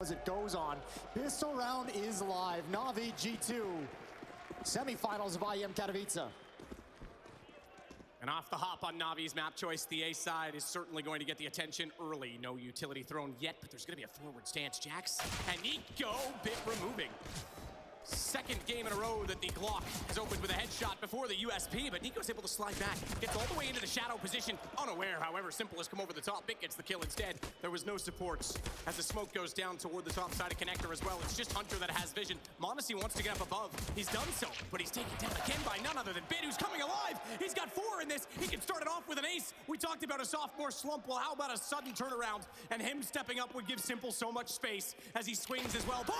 As it goes on, this round is live. Navi G2, semifinals of IEM Katowice. And off the hop on Navi's map choice, the A side is certainly going to get the attention early. No utility thrown yet, but there's going to be a forward stance. Jax and Nico, bit removing. Second game in a row that the Glock has opened with a headshot before the USP, but Nico's able to slide back. Gets all the way into the shadow position, unaware. However, Simple has come over the top. Bit gets the kill instead. There was no supports. As the smoke goes down toward the top side of Connector as well, it's just Hunter that has vision. m0NESY wants to get up above. He's done so, but he's taken down again by none other than Bit, who's coming alive. He's got 4 in this. He can start it off with an ace. We talked about a sophomore slump. Well, how about a sudden turnaround? And him stepping up would give Simple so much space as he swings as well. Boom!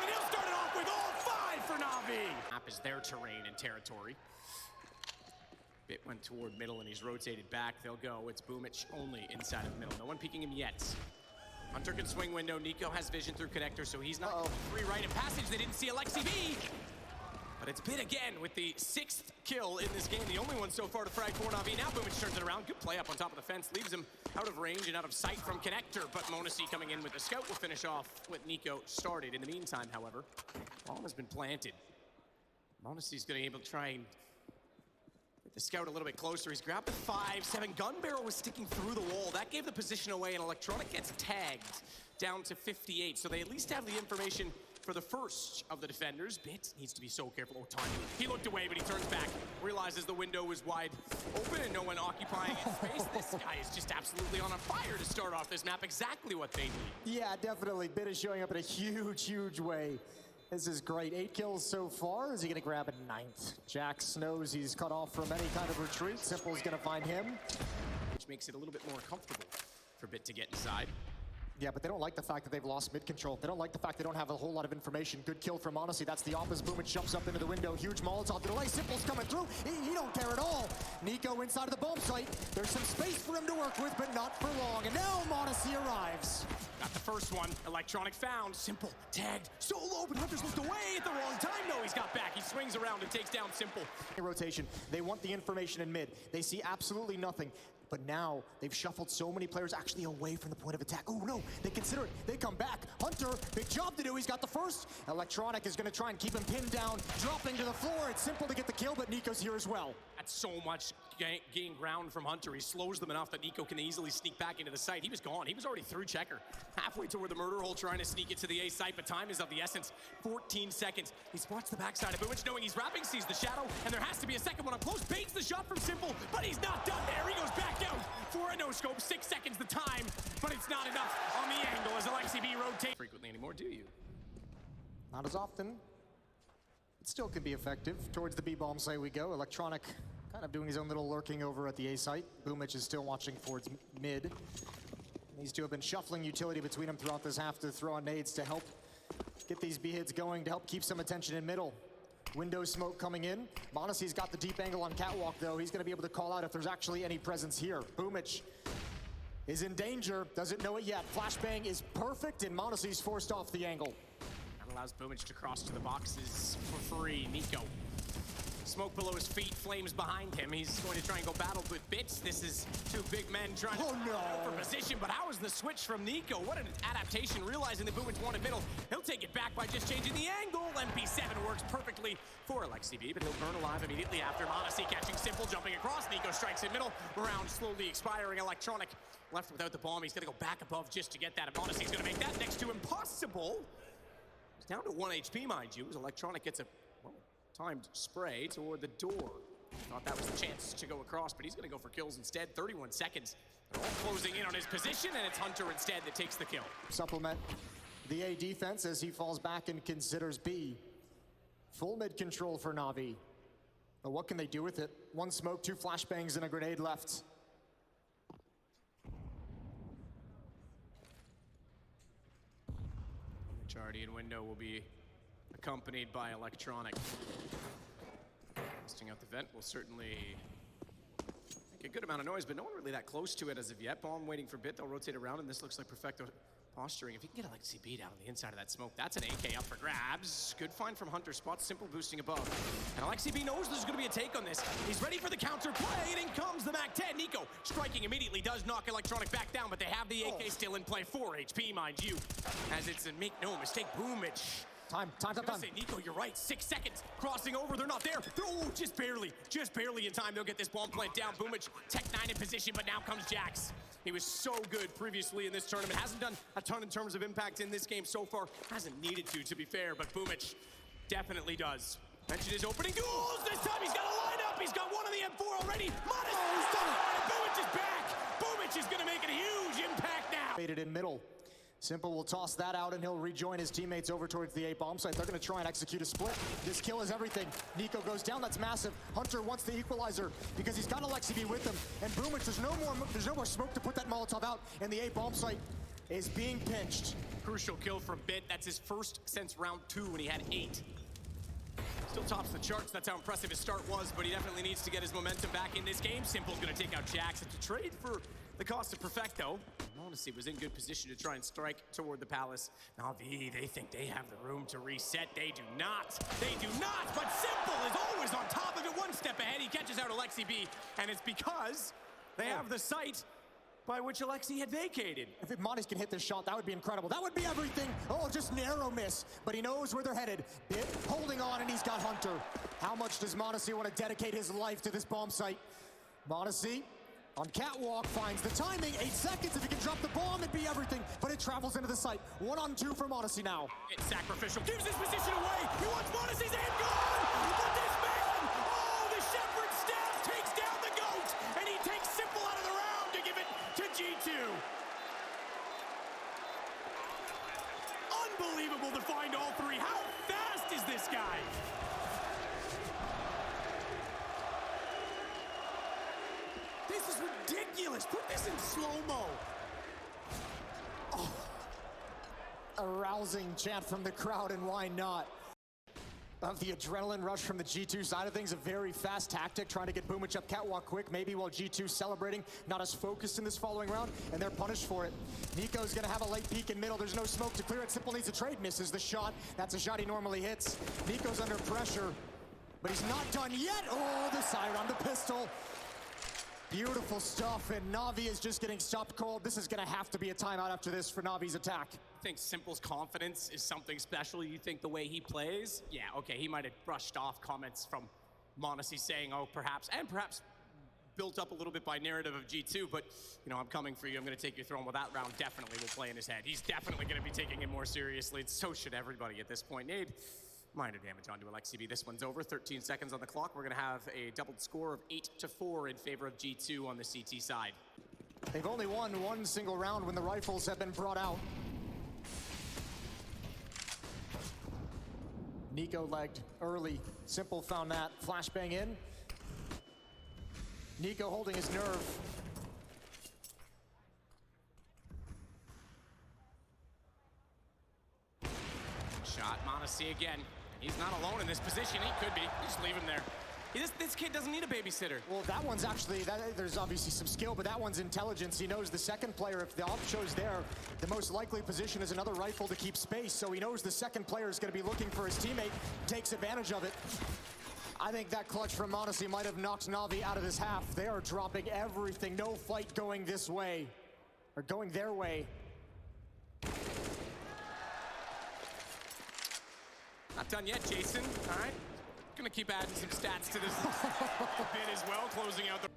And he'll start it off with all 5 for Navi. Map is their terrain and territory. Bit went toward middle and he's rotated back. They'll go. It's Boomich only inside of the middle. No one peeking him yet. Hunter can swing window. Nico has vision through Connector, so he's not free right of passage. They didn't see Alexi. But it's Bit again with the 6th kill in this game. The only one so far to frag for Navi. Now Boomich turns it around. Good play up on top of the fence. Leaves him out of range and out of sight from Connector. But m0NESY coming in with the scout will finish off what Nico started. In the meantime, however, bomb has been planted. m0NESY's going to be able to try and get the scout a little bit closer. He's grabbed the 5-7. Gun barrel was sticking through the wall. That gave the position away, and Electronic gets tagged down to 58. So they at least have the information for the first of the defenders. Bit needs to be so careful. Oh, timing. He looked away, but he turns back. Realizes the window was wide open and no one occupying his space. This guy is just absolutely on a fire to start off this map. Exactly what they need. Yeah, definitely. Bit is showing up in a huge way. This is great. 8 kills so far. Is he going to grab a 9th? Jax knows he's cut off from any kind of retreat. Simple's going to find him. Which makes it a little bit more comfortable for Bit to get inside. Yeah, but they don't like the fact that they've lost mid control. They don't like the fact they don't have a whole lot of information. Good kill from m0NESY. That's the opposite. Boomich jumps up into the window. Huge Molotov delay. Simple's coming through. He don't care at all. Nico inside of the bomb site. There's some space for him to work with, but not for long. And now m0NESY arrives. Got the first one. Electronic found. Simple tagged so low, but Hunter's looked away at the wrong time. No, he's got back. He swings around and takes down Simple. Rotation. They want the information in mid. They see absolutely nothing. But now they've shuffled so many players actually away from the point of attack. Oh no, they consider it. They come back. Hunter, big job to do. He's got the first. Electronic is going to try and keep him pinned down, dropping to the floor. It's Simple to get the kill, but Nico's here as well. That's so much gain ground from Hunter. He slows them enough that Nico can easily sneak back into the site. He was gone. He was already through Checker. Halfway toward the murder hole, trying to sneak it to the A site, but time is of the essence. 14 seconds. He spots the backside of Boomich, knowing he's wrapping, sees the shadow, and there has to be a second one up close. Baits the shot from Simple, but he's not done there. He goes back out for a no-scope. 6 seconds the time, but it's not enough on the angle as Alexi rotates. Frequently anymore, do you? Not as often. It still could be effective. Towards the B-bomb site we go. Electronic kind of doing his own little lurking over at the A site. Boomich is still watching towards mid. These two have been shuffling utility between them throughout this half to throw on nades to help get these B-hits going, to help keep some attention in middle. Window smoke coming in. m0NESY's got the deep angle on Catwalk, though. He's going to be able to call out if there's actually any presence here. Boomich is in danger. Doesn't know it yet. Flashbang is perfect, and m0NESY's forced off the angle. That allows Boomich to cross to the boxes for free. Nico. Smoke below his feet, flames behind him. He's going to try and go battle with Bits. This is 2 big men trying to go for position, but how is the switch from Nico? What an adaptation, realizing that Boomich wanted middle. He'll take it back by just changing the angle. MP7 works perfectly for Alexi, but he'll burn alive immediately after. m0NESY catching Simple, jumping across. Nico strikes in middle. Round slowly expiring. Electronic left without the bomb. He's going to go back above just to get that. m0NESY's going to make that next to impossible. He's down to 1 HP, mind you, as Electronic gets a timed spray toward the door. Thought that was the chance to go across, but he's going to go for kills instead. 31 seconds. They're all closing in on his position, and it's Hunter instead that takes the kill. Supplement the A defense as he falls back and considers B. Full mid control for Navi. But what can they do with it? 1 smoke, 2 flashbangs, and a grenade left. The Chardian window will be accompanied by Electronic. Testing out the vent will certainly make a good amount of noise, but no one really that close to it as of yet. Bomb waiting for Bit. They'll rotate around, and this looks like Perfecto posturing. If he can get Alexi B down on the inside of that smoke, that's an AK up for grabs. Good find from Hunter. Spot Simple boosting above. And Alexi B knows there's going to be a take on this. He's ready for the counter play, and in comes the Mac-10. Nico striking immediately, does knock Electronic back down, but they have the AK still in play. 4 HP, mind you. As it's a make no mistake, Boomich. Time. Say, Nico, you're right. 6 seconds. Crossing over. They're not there. Oh, just barely in time. They'll get this bomb plant down. Boomich, Tech 9 in position, but now comes Jax. He was so good previously in this tournament. Hasn't done a ton in terms of impact in this game so far. Hasn't needed to be fair, but Boomich definitely does. Mentioned his opening duels. This time he's got a lineup. He's got one on the M4 already. He's done it. Boomich is back. Boomich is going to make a huge impact now. Faded in middle. Simple will toss that out and he'll rejoin his teammates over towards the A bomb site. They're going to try and execute a split. This kill is everything. Nico goes down. That's massive. Hunter wants the equalizer because he's got Alexi B with him. And Boomich, there's no more smoke to put that Molotov out. And the A bomb site is being pinched. Crucial kill from Bit. That's his first since round 2 when he had 8. Still tops the charts. That's how impressive his start was, but he definitely needs to get his momentum back in this game. Simple's going to take out Jax. It's a trade for the cost of Perfecto. Honestly, was in good position to try and strike toward the Palace. Navi, they think they have the room to reset. They do not. They do not, but Simple is always on top of it. One step ahead. He catches out Alexi B, and it's because they have the site by which Alexi had vacated. If Montes can hit this shot, that would be incredible. That would be everything. Oh, just narrow miss. But he knows where they're headed. Bit holding on, and he's got Hunter. How much does Montes want to dedicate his life to this bomb site? Montes on catwalk finds the timing. 8 seconds. If he can drop the bomb, it'd be everything. But it travels into the site. 1-on-2 for Montes now. It's sacrificial. Gives his position away. He wants Montes and gone. But this man, the Shepherd staff takes down the GOAT, and he takes Simple out of the round to give it to G2. Unbelievable to find all 3. How fast is this guy? This is ridiculous. Put this in slow-mo. A rousing chant from the crowd, and why not? Of the adrenaline rush from the G2 side of things, a very fast tactic, trying to get Boomich up catwalk quick, maybe while G2 celebrating, not as focused in this following round, and they're punished for it. Nico's gonna have a late peek in middle. There's no smoke to clear it. Simple needs a trade, misses the shot. That's a shot he normally hits. Nico's under pressure, but he's not done yet. Oh, the sidearm, the pistol. Beautiful stuff, and Navi is just getting stopped cold. This is gonna have to be a timeout after this for Navi's attack. I think Simple's confidence is something special. You think the way he plays? Yeah, okay, he might have brushed off comments from Montes saying, oh, perhaps built up a little bit by narrative of G2, but, I'm coming for you. I'm going to take your throne. Well, that round definitely will play in his head. He's definitely going to be taking it more seriously, and so should everybody at this point. Nade, minor damage onto Alexi B. This one's over. 13 seconds on the clock. We're going to have a doubled score of 8-4 in favor of G2 on the CT side. They've only won one single round when the rifles have been brought out. Nico legged early. Simple found that. Flashbang in. Nico holding his nerve. Shot, Montes again. He's not alone in this position. He could be. Just leave him there. This kid doesn't need a babysitter. Well, that one's actually, there's obviously some skill, but that one's intelligence. He knows the second player, if the op show's there, the most likely position is another rifle to keep space, so he knows the second player is going to be looking for his teammate, takes advantage of it. I think that clutch from Montes might have knocked Navi out of this half. They are dropping everything. No fight going this way, or going their way. Not done yet, Jason. All right. Gonna keep adding some stats to this bit as well, closing out the...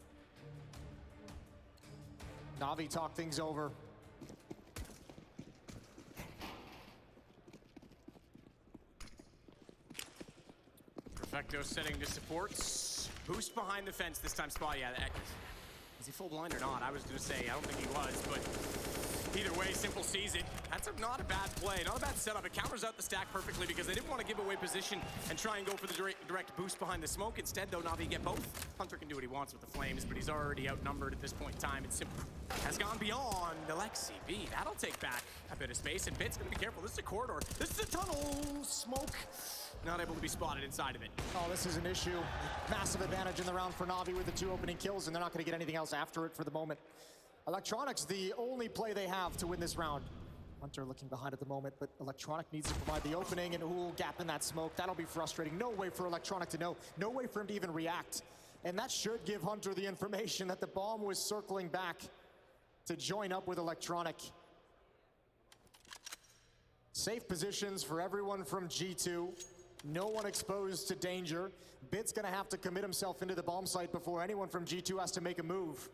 Navi talk things over. Perfecto setting to supports. Boost behind the fence this time. Spot, yeah. Is he full blind or not? I was gonna say, I don't think he was, but either way, Simple sees it. That's not a bad play, not a bad setup. It counters out the stack perfectly because they didn't want to give away position and try and go for the direct boost behind the smoke. Instead, though, Navi get both. Hunter can do what he wants with the flames, but he's already outnumbered at this point in time. And Simple has gone beyond Alexi B. That'll take back a bit of space, and Bit's gonna be careful. This is a corridor. This is a tunnel. Smoke. Not able to be spotted inside of it. Oh, this is an issue. Massive advantage in the round for Navi with the 2 opening kills, and they're not going to get anything else after it for the moment. Electronics, the only play they have to win this round. Hunter looking behind at the moment, but Electronic needs to provide the opening, and ooh, gap in that smoke. That'll be frustrating. No way for Electronic to know. No way for him to even react. And that should give Hunter the information that the bomb was circling back to join up with Electronic. Safe positions for everyone from G2. No one exposed to danger. Bit's gonna have to commit himself into the bomb site before anyone from G2 has to make a move.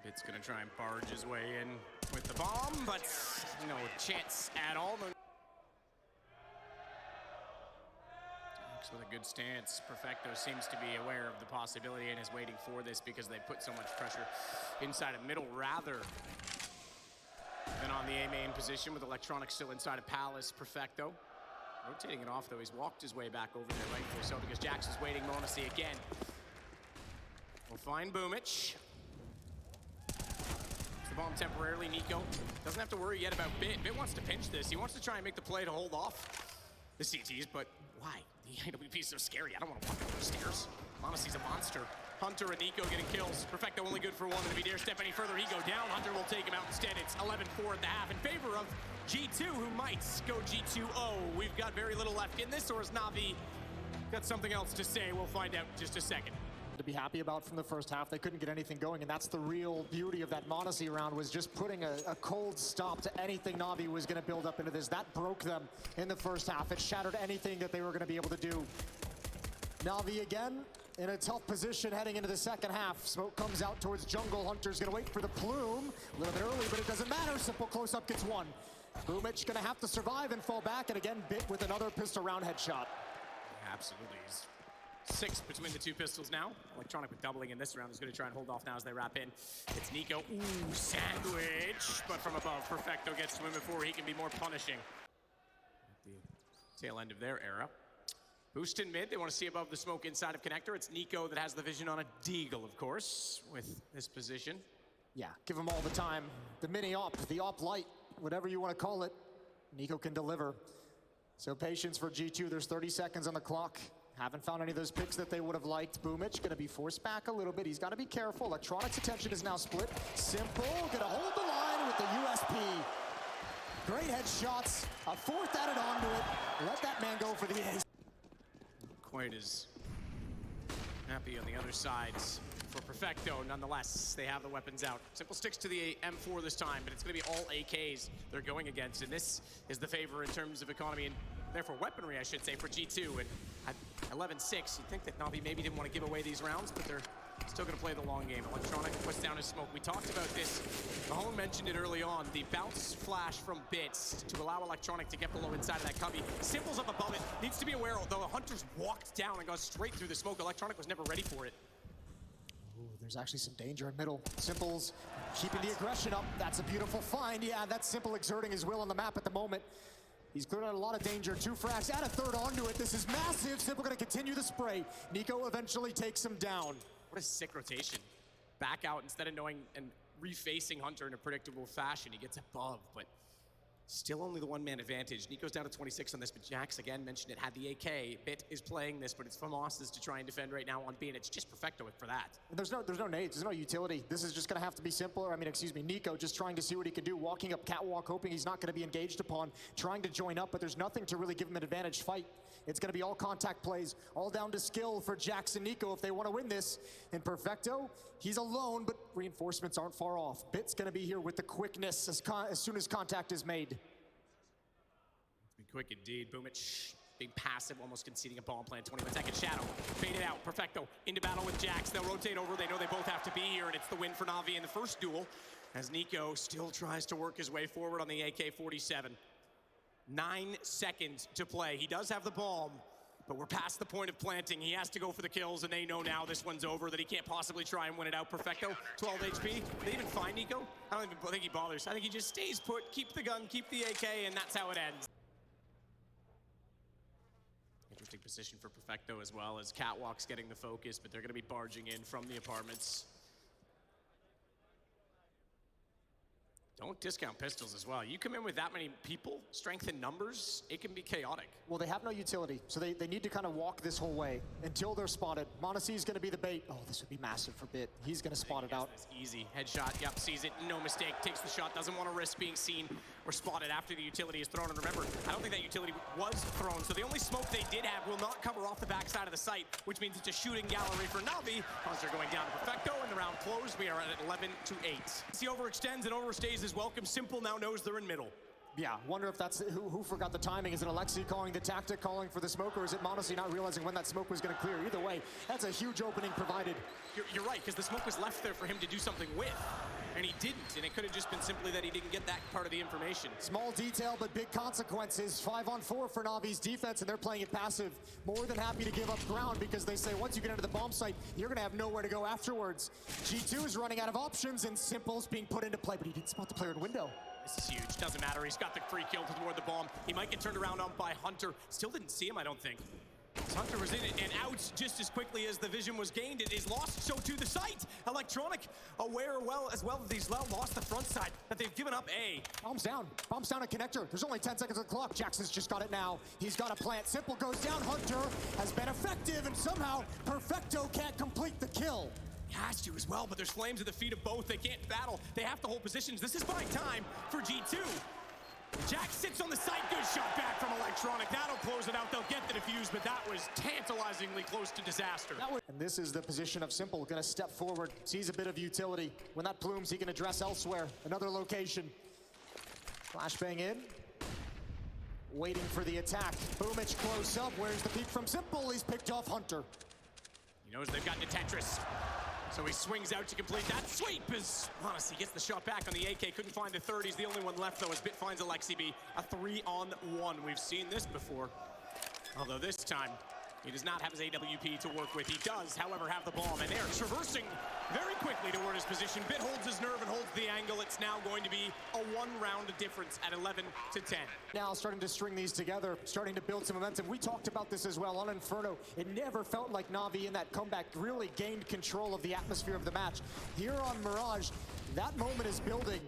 Bit's gonna try and barge his way in with the bomb, but no chance at all. With a good stance. Perfecto seems to be aware of the possibility and is waiting for this because they put so much pressure inside of middle rather than on the A main position, with Electronic still inside of Palace. Perfecto rotating it off though. He's walked his way back over there rightfully so, because Jax is waiting. Monacy again. We'll find Boomich. The bomb temporarily. Nico doesn't have to worry yet about Bit. Bit wants to pinch this. He wants to try and make the play to hold off the CTs, but why? The AWP is so scary. I don't want to walk up those stairs. Monacy's a monster. Hunter and Nico getting kills. Perfecto only good for one, and if he dares step any further, he go down. Hunter will take him out instead. It's 11-4 at the half in favor of G2, who might go G2-0. We've got very little left in this, or is Navi got something else to say? We'll find out in just a second. To be happy about from the first half, they couldn't get anything going, and that's the real beauty of that Monacy round, was just putting a cold stop to anything Navi was going to build up into this. That broke them in the first half. It shattered anything that they were going to be able to do. Navi again in a tough position heading into the second half. Smoke comes out towards jungle. Hunter's going to wait for the plume. A little bit early, but it doesn't matter. Simple close-up gets one. Boomich going to have to survive and fall back, and again, Bit with another pistol round headshot. Absolutely. 6 between the two pistols now. Electronic with doubling in this round is going to try and hold off now as they wrap in. It's Nico. Ooh, sandwich. But from above, Perfecto gets to him before he can be more punishing. At the tail end of their era. Boost in mid. They want to see above the smoke inside of connector. It's Nico that has the vision on a deagle, of course, with this position. Yeah, give him all the time. The mini-op, the op light, whatever you want to call it. Nico can deliver. So patience for G2. There's 30 seconds on the clock. Haven't found any of those picks that they would have liked. Boomich gonna be forced back a little bit. He's gotta be careful. Electronic's attention is now split. Simple, gonna hold the line with the USP. Great headshots, a fourth added onto it. Let that man go for the ace. Quite as happy on the other side for Perfecto. Nonetheless, they have the weapons out. Simple sticks to the M4 this time, but it's gonna be all AKs they're going against, and this is the favor in terms of economy and therefore weaponry, I should say, for G2. And at 11-6, you'd think that Navi maybe didn't want to give away these rounds, but they're still going to play the long game. Electronic puts down his smoke. We talked about this. Mahone mentioned it early on. The bounce flash from Bits to allow Electronic to get below inside of that cubby. Simple's up above it. Needs to be aware, although the Hunter's walked down and got straight through the smoke. Electronic was never ready for it. Ooh, there's actually some danger in middle. Simple's keeping the aggression up. That's a beautiful find. Yeah, that's Simple exerting his will on the map at the moment. He's cleared out a lot of danger. 2 frags, add a third onto it. This is massive. Simple gonna continue the spray. Nico eventually takes him down. What a sick rotation. Back out instead of knowing and refacing Hunter in a predictable fashion. He gets above, but still only the one-man advantage. Nico's down to 26 on this, but Jax, again, mentioned it, had the AK. Bit is playing this, but it's Famos's to try and defend right now on B, and it's just Perfecto for that. There's no nades, there's no utility. This is just gonna have to be simpler. Nico just trying to see what he can do, walking up catwalk, hoping he's not gonna be engaged upon, trying to join up, but there's nothing to really give him an advantage fight. It's gonna be all contact plays, all down to skill for Jax and Nico if they wanna win this. And Perfecto, he's alone, but reinforcements aren't far off. Bit's gonna be here with the quickness as soon as contact is made. Be quick indeed. Boomich being passive, almost conceding a bomb plan. 21-second shadow. Faded out. Perfecto into battle with Jax. They'll rotate over. They know they both have to be here, and it's the win for Navi in the first duel as Nico still tries to work his way forward on the AK-47. 9 seconds to play. He does have the bomb, but we're past the point of planting. He has to go for the kills, and they know now this one's over, that he can't possibly try and win it out. Perfecto, 12 HP. They even find Nico? I don't even think he bothers. I think he just stays put, keep the gun, keep the AK, and that's how it ends. Interesting position for Perfecto as well, as Catwalk's getting the focus, but they're going to be barging in from the apartments. Don't discount pistols as well. You come in with that many people, strength in numbers, it can be chaotic. Well, they have no utility, so they need to kind of walk this whole way until they're spotted. m0NESY is going to be the bait. Oh, this would be massive for Bit. He's going to spot it out. That's easy. Headshot, yep, sees it, no mistake, takes the shot, doesn't want to risk being seen or spotted after the utility is thrown. And remember, I don't think that utility was thrown, so the only smoke they did have will not cover off the backside of the site, which means it's a shooting gallery for Navi. Hunter going down to Perfecto, and the round closed. We are at 11-8. He overextends and overstays his welcome. Simple now knows they're in middle. Yeah, wonder if that's who forgot the timing. Is it Alexi calling the tactic, calling for the smoke, or is it m0NESY not realizing when that smoke was going to clear? Either way, that's a huge opening provided. You're right, because the smoke was left there for him to do something with, and he didn't, and it could have just been simply that he didn't get that part of the information. Small detail, but big consequences. 5-on-4 for Navi's defense, and they're playing it passive. More than happy to give up ground because they say once you get into the bomb site, you're going to have nowhere to go afterwards. G2 is running out of options, and Simple's being put into play, but he didn't spot the player in window. This is huge. Doesn't matter. He's got the free kill toward the bomb. He might get turned around on by Hunter. Still didn't see him, I don't think. Hunter was in it and out just as quickly as the vision was gained. It is lost, so to the site. Electronic aware as well that these lost the front side, that they've given up A. Bombs down at connector. There's only 10 seconds on the clock. Jackson's just got it now. He's got a plant. Simple goes down. Hunter has been effective, and somehow Perfecto can't complete the kill. He has to as well, but there's flames at the feet of both. They can't battle. They have to hold positions. This is buying time for G2. Jack sits on the site. Good shot back from Electronic. That'll close it out. They'll get the defuse, but that was tantalizingly close to disaster. And this is the position of Simple. Going to step forward. Sees a bit of utility. When that plumes, he can address elsewhere. Another location. Flashbang in. Waiting for the attack. Boomich close up. Where's the peek from Simple? He's picked off Hunter. He knows they've gotten to Tetris. So he swings out to complete that sweep as m0NESY gets the shot back on the AK. Couldn't find the third. He's the only one left, though, as Bit finds Alexi B. A 3-on-1. We've seen this before. Although this time, he does not have his AWP to work with. He does, however, have the bomb, and they are traversing very quickly toward his position. Bit holds his nerve and holds the angle. It's now going to be a one-round difference at 11-10. Now starting to string these together, starting to build some momentum. We talked about this as well on Inferno. It never felt like Navi in that comeback really gained control of the atmosphere of the match. Here on Mirage, that moment is building.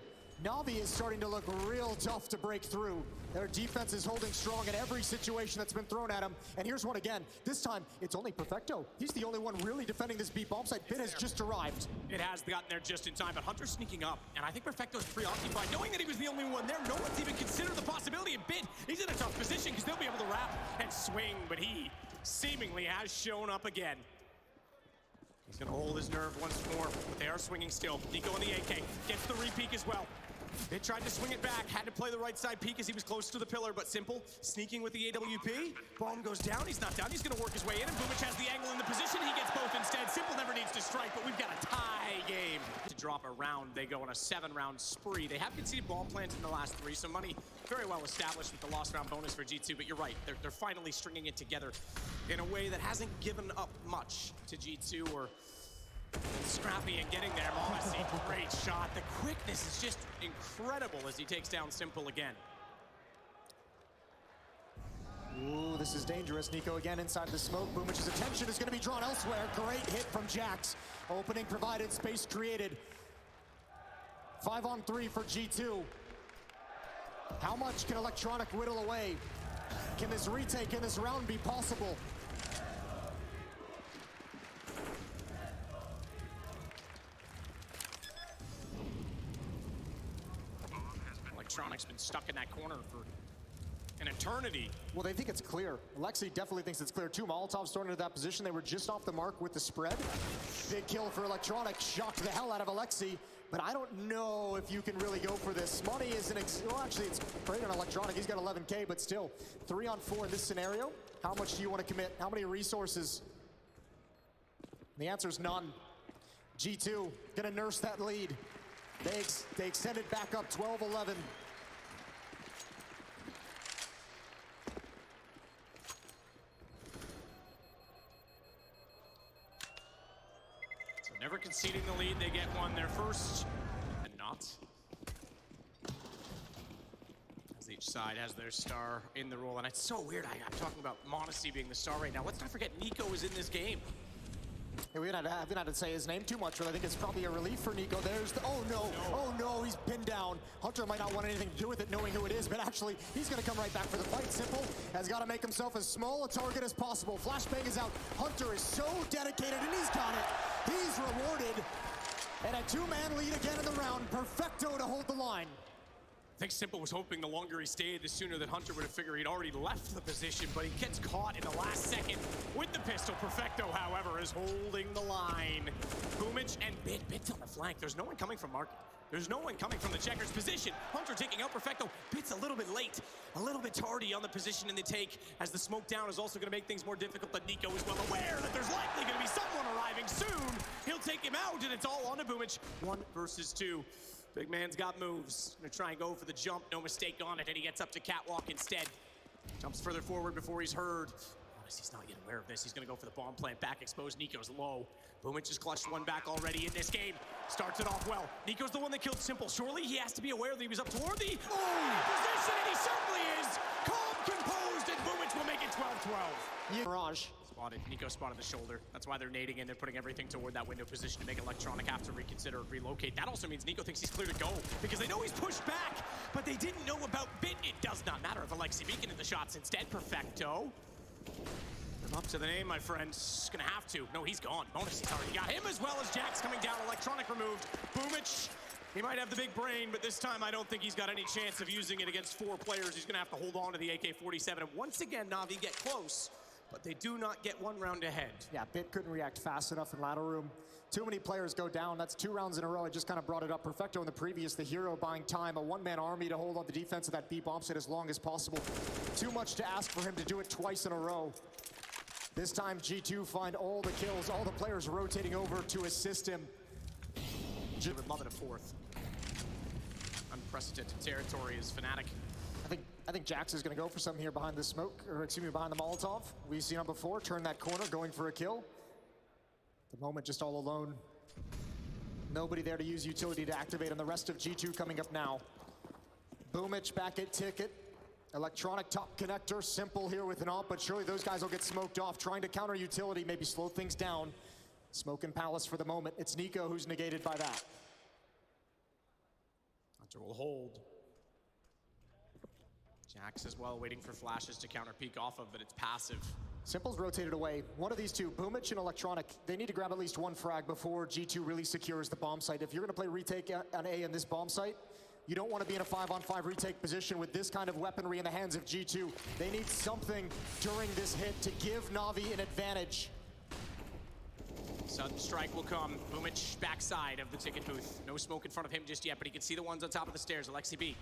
Navi is starting to look real tough to break through. Their defense is holding strong in every situation that's been thrown at them. And here's one again. This time, it's only Perfecto. He's the only one really defending this B bomb site. Bit has just arrived. It has gotten there just in time, but Hunter's sneaking up. And I think Perfecto's preoccupied, knowing that he was the only one there. No one's even considered the possibility of Bit. He's in a tough position because they'll be able to wrap and swing, but he seemingly has shown up again. He's gonna hold his nerve once more, but they are swinging still. Nico on the AK, gets the re-peek as well. They tried to swing it back, had to play the right side peek as he was close to the pillar, but Simple sneaking with the AWP. Bomb goes down, he's not down, he's gonna work his way in, and Boomich has the angle in the position, he gets both instead. Simple never needs to strike, but we've got a tie game. To drop a round, they go on a 7-round spree. They have conceded bomb plants in the last 3, so money very well established with the lost round bonus for G2, but you're right, they're finally stringing it together in a way that hasn't given up much to G2 or scrappy and getting there. m0NESY, great shot. The quickness is just incredible as he takes down Simple again. Ooh, this is dangerous. Nico again inside the smoke. Boomich's attention is going to be drawn elsewhere. Great hit from Jax. Opening provided, space created. 5-on-3 for G2. How much can Electronic whittle away? Can this retake in this round be possible? Electronic's been stuck in that corner for an eternity. Well, they think it's clear. Alexi definitely thinks it's clear too. Molotov's thrown into that position. They were just off the mark with the spread. Big kill for Electronic. Shocked the hell out of Alexi. But I don't know if you can really go for this. Money is well, actually, it's great on Electronic. He's got 11K, but still, 3-on-4 in this scenario. How much do you want to commit? How many resources? The answer is none. G2 gonna nurse that lead. They extend it back up 12-11. So never conceding the lead, they get one their first, and not. As each side has their star in the role, and it's so weird. I'm talking about m0NESY being the star right now. Let's not forget Nico is in this game. Yeah, we haven't had to say his name too much, but I think it's probably a relief for Nico. There's the, oh no, he's pinned down. Hunter might not want anything to do with it knowing who it is, but actually he's gonna come right back for the fight. Simple has got to make himself as small a target as possible. Flashbang is out. Hunter is so dedicated and he's got it. He's rewarded. And a two-man lead again in the round. Perfecto to hold the line. I think Simple was hoping the longer he stayed, the sooner that Hunter would have figured he'd already left the position, but he gets caught in the last second with the pistol. Perfecto, however, is holding the line. Boomich and Bit's on the flank. There's no one coming from Market. There's no one coming from the checkers position. Hunter taking out Perfecto. Bit's a little bit late, a little bit tardy on the position in the take, as the smoke down is also gonna make things more difficult, but Nico is well aware that there's likely gonna be someone arriving soon. He'll take him out, and it's all on to Boomich. 1 versus 2. Big man's got moves. Gonna try and go for the jump, no mistake on it, and he gets up to catwalk instead. Jumps further forward before he's heard. He's not yet aware of this. He's gonna go for the bomb plant, back exposed. Nico's low. Boomich has clutched one back already in this game. Starts it off well. Nico's the one that killed Simple. Surely he has to be aware that he was up toward the position, and he certainly is. Calm, composed, and Boomich will make it 12-12. Mirage. Spotted. Nico spotted the shoulder. That's why they're nading in. They're putting everything toward that window position to make Electronic have to reconsider, relocate. That also means Nico thinks he's clear to go because they know he's pushed back, but they didn't know about Bit. It does not matter if Alexi Beacon in the shots instead. Perfecto. I'm up to the name, my friends. Gonna have to. No, he's gone. Bonus, he's already got him, as well as Jax coming down. Electronic removed. Boomich. He might have the big brain, but this time I don't think he's got any chance of using it against 4 players. He's gonna have to hold on to the AK-47. And once again, Navi get close, but they do not get 1 round ahead. Yeah, Bit couldn't react fast enough in ladder room. Too many players go down. That's 2 rounds in a row. I just kind of brought it up. Perfecto in the previous, the hero buying time. A one-man army to hold on the defense of that B bomb site as long as possible. Too much to ask for him to do it twice in a row. This time G2 find all the kills, all the players rotating over to assist him. Would love it a 4th. Unprecedented territory is Fnatic. I think Jax is going to go for something here behind the smoke, or excuse me, behind the Molotov. We've seen him before, turn that corner, going for a kill. The moment just all alone. Nobody there to use utility to activate, and the rest of G2 coming up now. Boomich back at Ticket. Electronic top connector, Simple here with an op, but surely those guys will get smoked off. Trying to counter utility, maybe slow things down. Smoke and Palace for the moment. It's Nico who's negated by that. Hunter will hold. Jax as well, waiting for flashes to counter peek off of, but it's passive. Simple's rotated away. One of these two, Boomich and Electronic, they need to grab at least 1 frag before G2 really secures the bomb site. If you're gonna play retake on A in this bomb site, you don't want to be in a 5-on-5 retake position with this kind of weaponry in the hands of G2. They need something during this hit to give Navi an advantage. Sudden strike will come. Boomich backside of the ticket booth. No smoke in front of him just yet, but he can see the ones on top of the stairs. Alexi B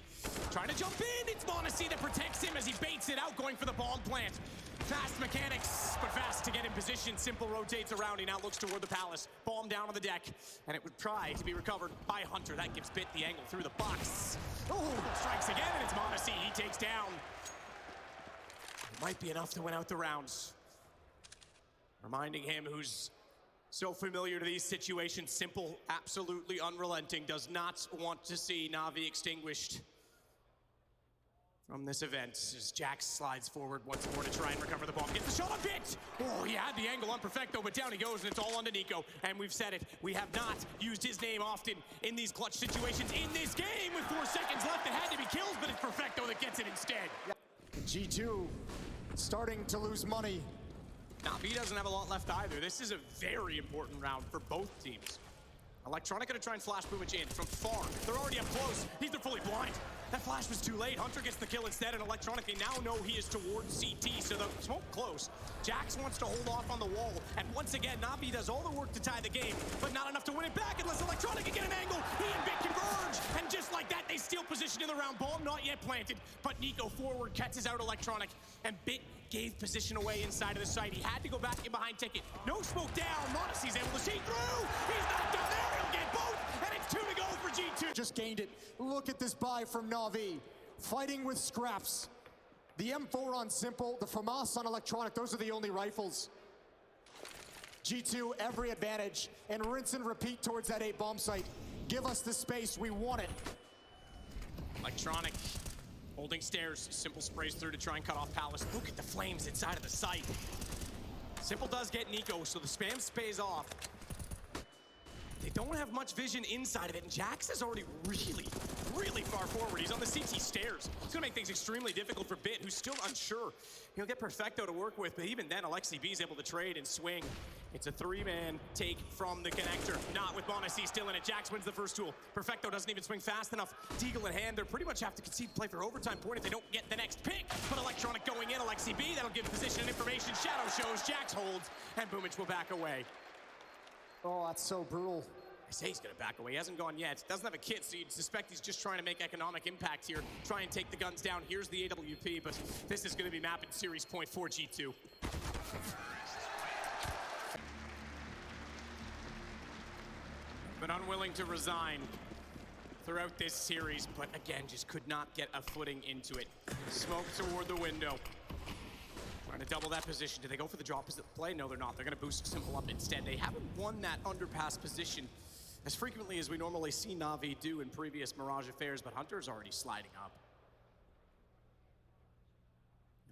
trying to jump in. It's Monacy that protects him as he baits it out, going for the bomb plant. Fast mechanics, but fast to get in position. Simple rotates around. He now looks toward the Palace. Bomb down on the deck, and it would try to be recovered by Hunter. That gives Bit the angle through the box. Oh, strikes again, and it's Monacy. He takes down. It might be enough to win out the rounds. Reminding him who's so familiar to these situations. Simple, absolutely unrelenting, does not want to see Navi extinguished from this event. As Jax slides forward once more to try and recover the bomb. Gets the shot on Bit! Oh, he had the angle on Perfecto, but down he goes, and it's all onto Nico. And we've said it, we have not used his name often in these clutch situations in this game. With 4 seconds left, it had to be kills, but it's Perfecto that gets it instead. G2 starting to lose money. Navi doesn't have a lot left either. This is a very important round for both teams. Electronic gonna try and flash Boomich in from far. They're already up close. They're fully blind. That flash was too late. Hunter gets the kill instead, and Electronic, they now know he is towards CT, so the smoke close. Jax wants to hold off on the wall, and once again, Navi does all the work to tie the game, but not enough to win it back unless Electronic can get an angle. He and Bit converge, and just like that, they steal position in the round. Bomb not yet planted, but Nico forward catches out Electronic, and Bit gave position away inside of the site. He had to go back in behind Ticket. No smoke down. Monacy's able to see through. He's not done there. He'll get both, and it's 2 to go for G2. Just gained it. Look at this buy from Navi. Fighting with scraps. The M4 on Simple, the FAMAS on Electronic, those are the only rifles. G2, every advantage, and rinse and repeat towards that A bomb site. Give us the space, we want it. Electronic holding stairs. Simple sprays through to try and cut off Palace. Look at the flames inside of the site. Simple does get Nico, so the spam pays off. They don't have much vision inside of it, and Jax is already really far forward. He's on the CT stairs. It's gonna make things extremely difficult for Bit, who's still unsure. He'll get Perfecto to work with, but even then, Alexi B is able to trade and swing. It's a three-man take from the connector. Not with Monacy still in it. Jax wins the first tool. Perfecto doesn't even swing fast enough. Deagle in hand. They'll pretty much have to concede play for overtime point if they don't get the next pick. But Electronic going in. Alexi B, that'll give position and information. Shadow shows. Jax holds, and Boomich will back away. Oh, that's so brutal. I say he's gonna back away. He hasn't gone yet. Doesn't have a kit, so you'd suspect he's just trying to make economic impact here. Try and take the guns down. Here's the AWP, but this is gonna be map and series point for G2. But unwilling to resign throughout this series, but again, just could not get a footing into it. Smoke toward the window. Trying to double that position. Do they go for the drop play? No, they're not. They're gonna boost Simple up instead. They haven't won that underpass position as frequently as we normally see Navi do in previous Mirage affairs, but Hunter's already sliding up.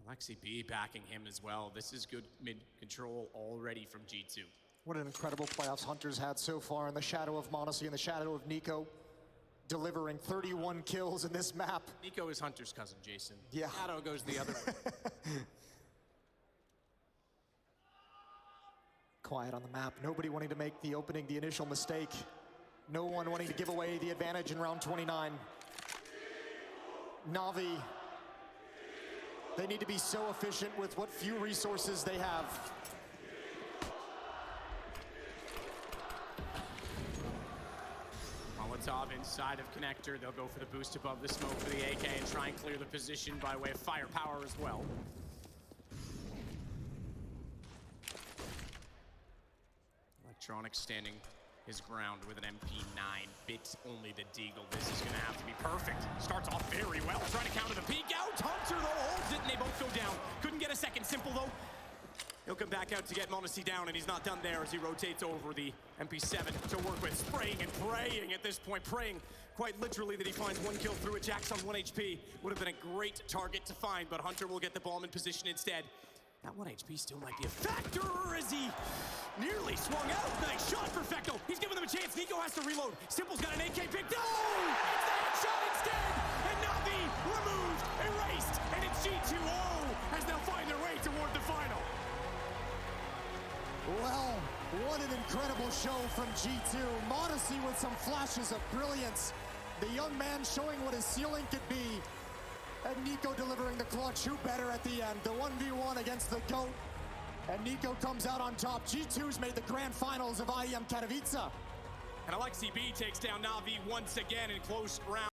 Alexi B backing him as well. This is good mid control already from G2. What an incredible playoffs Hunter's had so far in the shadow of Monacy, in the shadow of Nico, delivering 31 kills in this map. Nico is Hunter's cousin, Jason. Yeah. Shadow goes the other way. Quiet on the map. Nobody wanting to make the initial mistake. No one wanting to give away the advantage in round 29. Navi, they need to be so efficient with what few resources they have. Molotov inside of connector. They'll go for the boost above the smoke for the AK and try and clear the position by way of firepower as well. Electronic standing his ground with an MP9. Bits only the Deagle. This is gonna have to be perfect. Starts off very well. Trying to counter the peek out. Hunter though holds it and they both go down. Couldn't get a second. Simple though. He'll come back out to get Monacy down, and he's not done there as he rotates over the MP7 to work with. Spraying and praying at this point. Praying quite literally that he finds one kill through it. Jax on 1 HP. Would have been a great target to find, but Hunter will get the bomb in position instead. That 1 HP still might be a factor as he nearly swung out. Nice shot, Perfecto. He's giving them a chance. Nico has to reload. Simple's got an AK pick. No! It's the headshot instead! And Navi removed, erased, and it's G2O as they'll find their way toward the final. Well, what an incredible show from G2. Monacy with some flashes of brilliance. The young man showing what his ceiling could be. And Nico delivering the clutch. Who better at the end? The 1v1 against the GOAT. And Nico comes out on top. G2's made the grand finals of IEM Katowice. And Alexi B takes down Navi once again in close round.